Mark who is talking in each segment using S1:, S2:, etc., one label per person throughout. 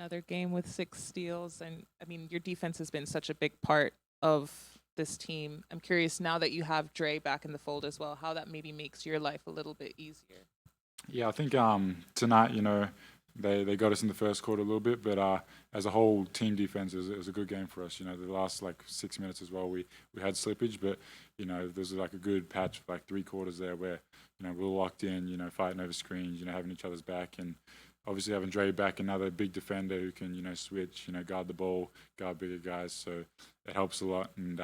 S1: another game with 6 steals. And I mean, your defense has been such a big part of this team. I'm curious now that you have Dre back in the fold as well, how that maybe makes your life a little bit easier.
S2: Yeah, I think tonight, they got us in the first quarter a little bit, but as a whole team defense, it was a good game for us. The last like 6 minutes as well, we had slippage, but there's like a good patch of like 3 quarters there where we're locked in, fighting over screens, having each other's back, and obviously having Dre back, another big defender who can switch, guard the ball, guard bigger guys. So it helps a lot, and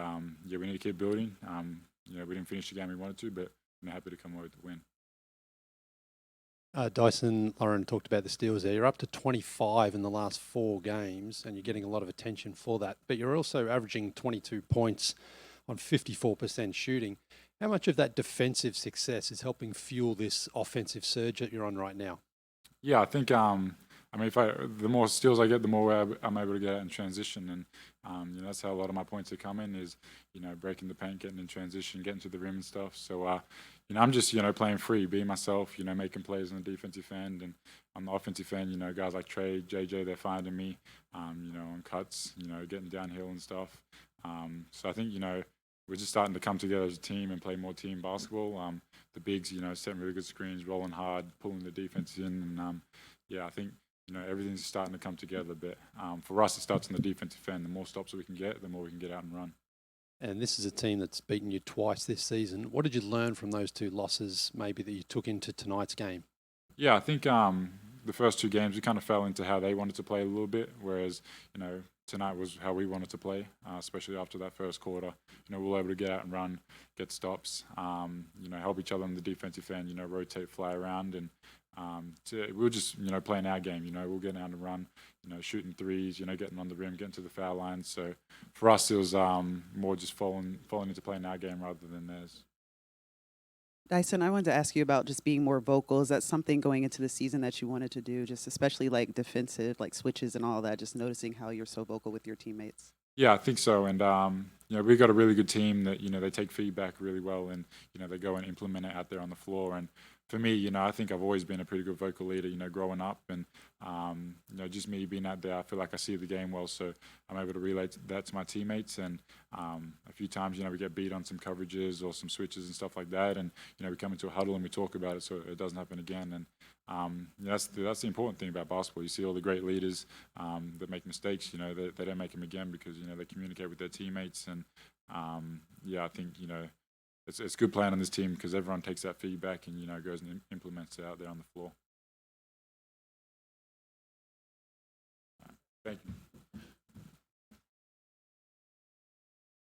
S2: yeah, we need to keep building. We didn't finish the game we wanted to, but happy to come away with the win.
S3: Dyson, Lauren talked about the steals there. You're up to 25 in the last 4 games, and you're getting a lot of attention for that. But you're also averaging 22 points on 54% shooting. How much of that defensive success is helping fuel this offensive surge that you're on right now?
S2: Yeah, I think the more steals I get, the more I'm able to get out in transition, and that's how a lot of my points are coming is breaking the paint, getting in transition, getting to the rim and stuff. So I'm just playing free, being myself, making plays on the defensive end, and on the offensive end, guys like Trey, JJ, they're finding me, on cuts, getting downhill and stuff. So I think we're just starting to come together as a team and play more team basketball. The bigs, setting really good screens, rolling hard, pulling the defense in, and yeah, I think everything's starting to come together. But for us, it starts on the defensive end. The more stops we can get, the more we can get out and run.
S3: And this is a team that's beaten you twice this season. What did you learn from those 2 losses, maybe that you took into tonight's game?
S2: Yeah, I think the first 2 games we kind of fell into how they wanted to play a little bit, whereas tonight was how we wanted to play, especially after that first quarter. We were able to get out and run, get stops, help each other on the defensive end, rotate, fly around, and we were just playing our game. We were getting out and run, shooting threes, getting on the rim, getting to the foul line. So for us, it was more just falling into playing our game rather than theirs.
S4: Dyson, I wanted to ask you about just being more vocal. Is that something going into the season that you wanted to do, just especially like defensive, like switches and all that, just noticing how you're so vocal with your teammates?
S2: Yeah, I think so. And, we've got a really good team that, they take feedback really well and, they go and implement it out there on the floor. And for me, I think I've always been a pretty good vocal leader, growing up. And, just me being out there, I feel like I see the game well. So I'm able to relate that to my teammates. And a few times, we get beat on some coverages or some switches and stuff like that. And, we come into a huddle and we talk about it so it doesn't happen again. And that's the important thing about basketball. You see all the great leaders that make mistakes, they don't make them again because, they communicate with their teammates. And, yeah, I think, it's good playing on this team because everyone takes that feedback and, goes and implements it out there on the floor. Thank you.